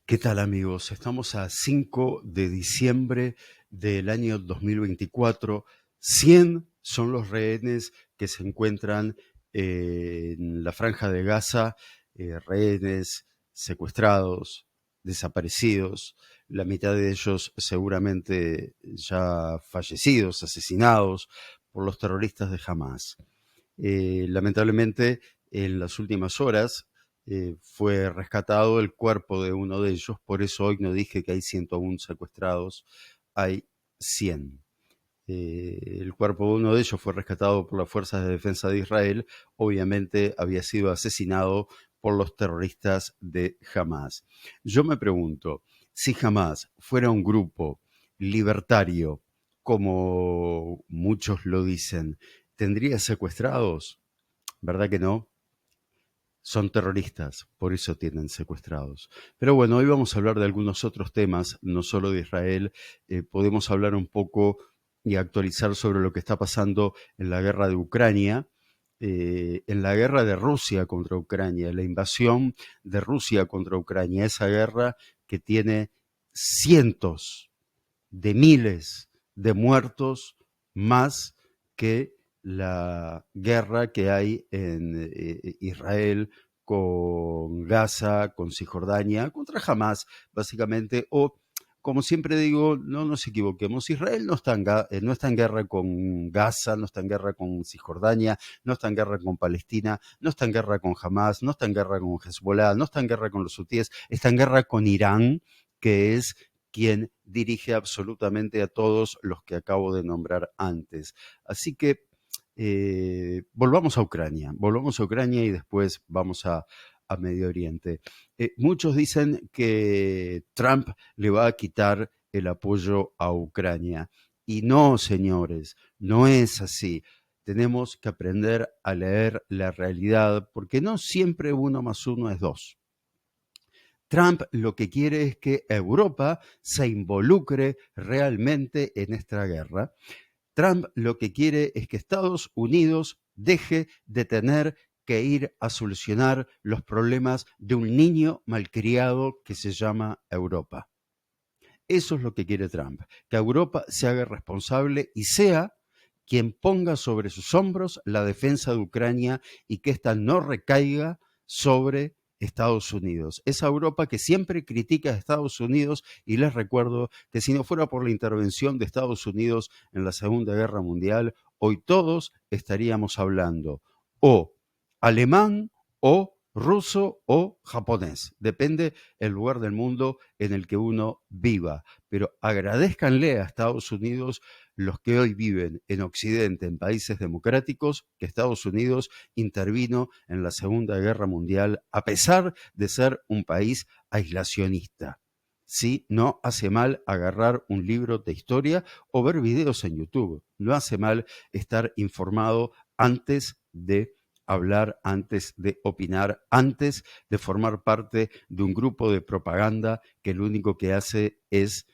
¿Qué tal, amigos? Estamos a 5 de diciembre del año 2024. 100 son los rehenes que se encuentran en la Franja de Gaza, rehenes secuestrados, desaparecidos, la mitad de ellos seguramente ya fallecidos, asesinados por los terroristas de Hamás. Lamentablemente, en las últimas horas fue rescatado el cuerpo de uno de ellos, por eso hoy no dije que hay 101 secuestrados, hay 100. El cuerpo de uno de ellos fue rescatado por las Fuerzas de Defensa de Israel, obviamente había sido asesinado por los terroristas de Hamás. Yo me pregunto, si Hamás fuera un grupo libertario, como muchos lo dicen, ¿tendría secuestrados? ¿Verdad que no? Son terroristas, por eso tienen secuestrados. Pero bueno, hoy vamos a hablar de algunos otros temas, no solo de Israel. Podemos hablar un poco y actualizar sobre lo que está pasando en la guerra de Ucrania, en la guerra de Rusia contra Ucrania, la invasión de Rusia contra Ucrania, esa guerra que tiene cientos de miles de muertos más que la guerra que hay en Israel con Gaza, con Cisjordania, contra Hamas, básicamente, o como siempre digo, no nos equivoquemos, Israel no está en guerra con Gaza, no está en guerra con Cisjordania, no está en guerra con Palestina, no está en guerra con Hamas, no está en guerra con Hezbollah, no está en guerra con los hutíes, está en guerra con Irán, que es quien dirige absolutamente a todos los que acabo de nombrar antes. Así que volvamos a Ucrania y después vamos a Medio Oriente. Muchos dicen que Trump le va a quitar el apoyo a Ucrania. Y no, señores, no es así. Tenemos que aprender a leer la realidad porque no siempre 1 más 1 es 2. Trump lo que quiere es que Europa se involucre realmente en esta guerra. Trump lo que quiere es que Estados Unidos deje de tener que ir a solucionar los problemas de un niño malcriado que se llama Europa. Eso es lo que quiere Trump, que Europa se haga responsable y sea quien ponga sobre sus hombros la defensa de Ucrania y que ésta no recaiga sobre Estados Unidos. Esa Europa que siempre critica a Estados Unidos, y les recuerdo que si no fuera por la intervención de Estados Unidos en la Segunda Guerra Mundial, hoy todos estaríamos hablando o alemán o ruso o japonés. Depende el lugar del mundo en el que uno viva. Pero agradézcanle a Estados Unidos los que hoy viven en Occidente, en países democráticos, que Estados Unidos intervino en la Segunda Guerra Mundial a pesar de ser un país aislacionista. Sí, no hace mal agarrar un libro de historia o ver videos en YouTube. No hace mal estar informado antes de hablar, antes de opinar, antes de formar parte de un grupo de propaganda que lo único que hace es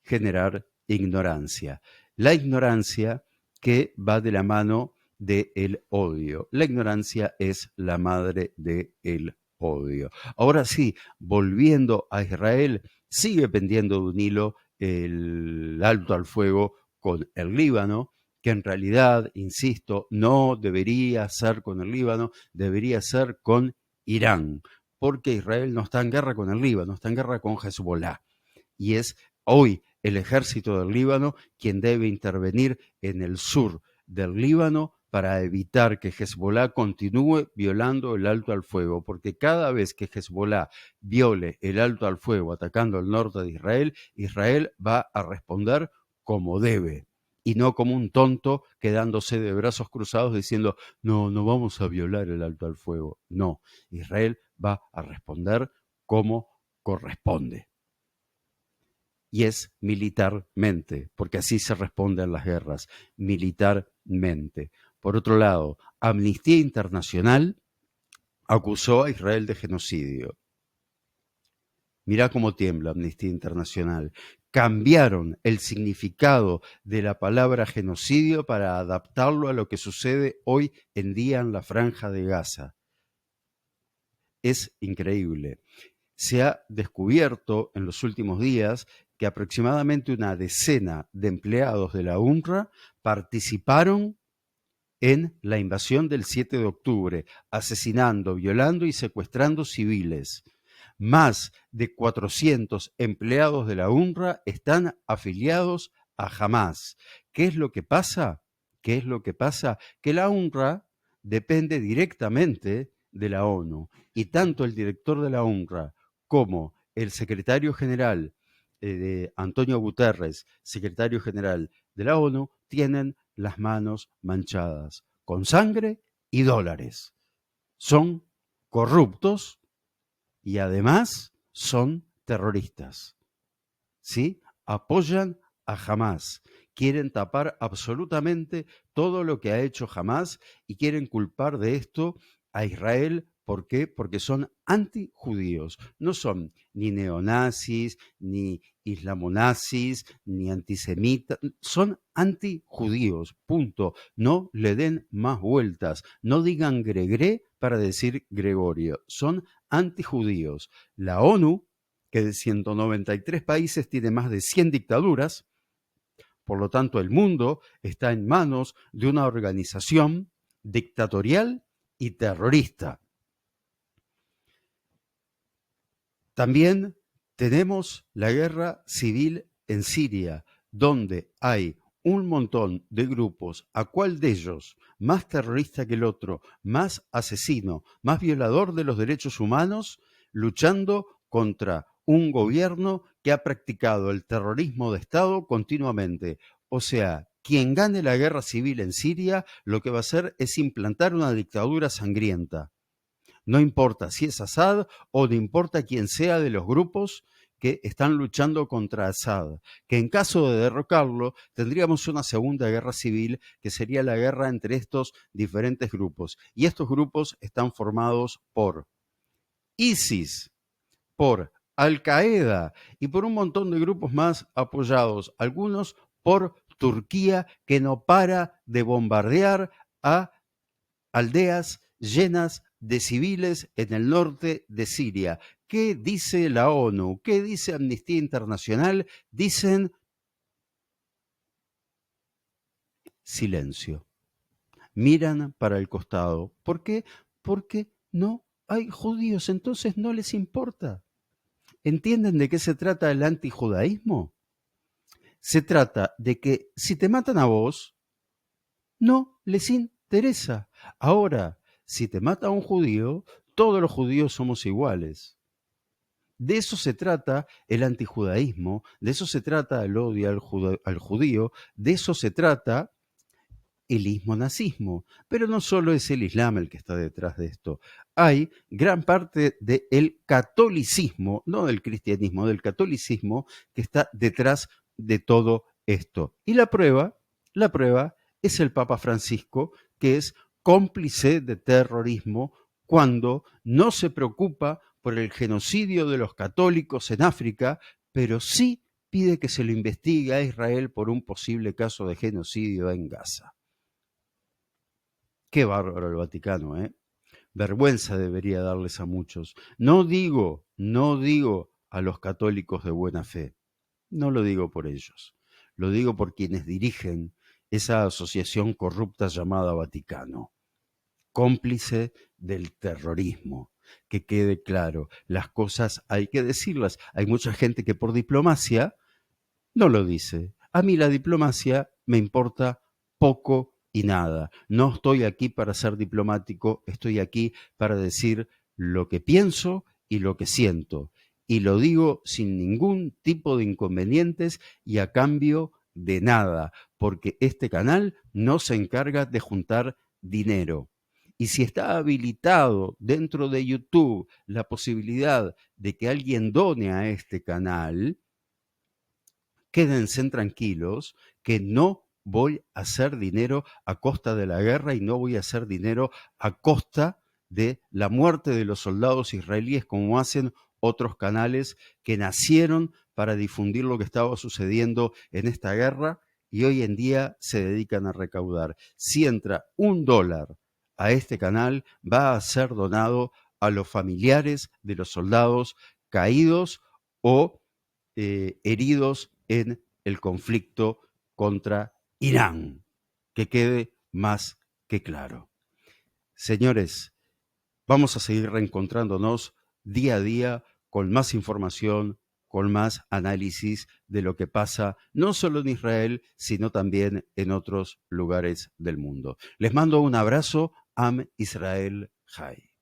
generar ignorancia. La ignorancia que va de la mano del odio. La ignorancia es la madre del odio. Ahora sí, volviendo a Israel, sigue pendiendo de un hilo el alto al fuego con el Líbano, que en realidad, insisto, no debería ser con el Líbano, debería ser con Irán, porque Israel no está en guerra con el Líbano, está en guerra con Hezbollah. Y es hoy el ejército del Líbano quien debe intervenir en el sur del Líbano para evitar que Hezbollah continúe violando el alto al fuego, porque cada vez que Hezbollah viole el alto al fuego atacando el norte de Israel, Israel va a responder como debe y no como un tonto quedándose de brazos cruzados diciendo no, no vamos a violar el alto al fuego. No, Israel va a responder como corresponde. Y es militarmente, porque así se responde a las guerras, militarmente. Por otro lado, Amnistía Internacional acusó a Israel de genocidio. Mirá cómo tiembla Amnistía Internacional. Cambiaron el significado de la palabra genocidio para adaptarlo a lo que sucede hoy en día en la Franja de Gaza. Es increíble. se ha descubierto en los últimos días que aproximadamente una decena de empleados de la UNRWA participaron en la invasión del 7 de octubre, asesinando, violando y secuestrando civiles. Más de 400 empleados de la UNRWA están afiliados a Hamás. ¿Qué es lo que pasa? ¿Qué es lo que pasa? Que la UNRWA depende directamente de la ONU y tanto el director de la UNRWA como el secretario general Antonio Guterres, secretario general de la ONU, tienen las manos manchadas con sangre y dólares. Son corruptos y además son terroristas. ¿Sí? Apoyan a Hamás. Quieren tapar absolutamente todo lo que ha hecho Hamás y quieren culpar de esto a Israel. ¿Por qué? Porque son antijudíos. No son ni neonazis, ni islamonazis, ni antisemitas. Son antijudíos. Punto. No le den más vueltas. No digan Gregre para decir Gregorio. Son antijudíos. La ONU, que de 193 países tiene más de 100 dictaduras, por lo tanto el mundo está en manos de una organización dictatorial y terrorista. También tenemos la guerra civil en Siria, donde hay un montón de grupos, a cuál de ellos más terrorista que el otro, más asesino, más violador de los derechos humanos, luchando contra un gobierno que ha practicado el terrorismo de Estado continuamente. O sea, quien gane la guerra civil en Siria, lo que va a hacer es implantar una dictadura sangrienta. No importa si es Assad o no importa quién sea de los grupos que están luchando contra Assad, que en caso de derrocarlo tendríamos una segunda guerra civil que sería la guerra entre estos diferentes grupos. Y estos grupos están formados por ISIS, por Al-Qaeda y por un montón de grupos más apoyados, algunos por Turquía, que no para de bombardear a aldeas llenas de civiles en el norte de Siria. ¿Qué dice la ONU? ¿Qué dice Amnistía Internacional? Dicen silencio. Miran para el costado. ¿Por qué? Porque no hay judíos, entonces no les importa. ¿Entienden de qué se trata el antijudaísmo? Se trata de que si te matan a vos, no les interesa. Ahora, si te mata un judío, todos los judíos somos iguales. De eso se trata el antijudaísmo, de eso se trata el odio al judío, de eso se trata el ismonazismo. Pero no solo es el Islam el que está detrás de esto. Hay gran parte del catolicismo, no del cristianismo, del catolicismo que está detrás de todo esto. Y la prueba es el Papa Francisco, que es cómplice de terrorismo cuando no se preocupa por el genocidio de los católicos en África, pero sí pide que se lo investigue a Israel por un posible caso de genocidio en Gaza. Qué bárbaro el Vaticano, ¿eh? Vergüenza debería darles a muchos. No digo a los católicos de buena fe, no lo digo por ellos, lo digo por quienes dirigen esa asociación corrupta llamada Vaticano, cómplice del terrorismo. Que quede claro, las cosas hay que decirlas. Hay mucha gente que por diplomacia no lo dice. A mí la diplomacia me importa poco y nada. No estoy aquí para ser diplomático, estoy aquí para decir lo que pienso y lo que siento. Y lo digo sin ningún tipo de inconvenientes y a cambio de nada, porque este canal no se encarga de juntar dinero. Y si está habilitado dentro de YouTube la posibilidad de que alguien done a este canal, quédense tranquilos que no voy a hacer dinero a costa de la guerra y no voy a hacer dinero a costa de la muerte de los soldados israelíes como hacen otros canales que nacieron para difundir lo que estaba sucediendo en esta guerra y hoy en día se dedican a recaudar. Si entra $1 a este canal, va a ser donado a los familiares de los soldados caídos o heridos en el conflicto contra Irán. Que quede más que claro. Señores, vamos a seguir reencontrándonos día a día con más información, con más análisis de lo que pasa no solo en Israel, sino también en otros lugares del mundo. Les mando un abrazo. Am Israel Chai.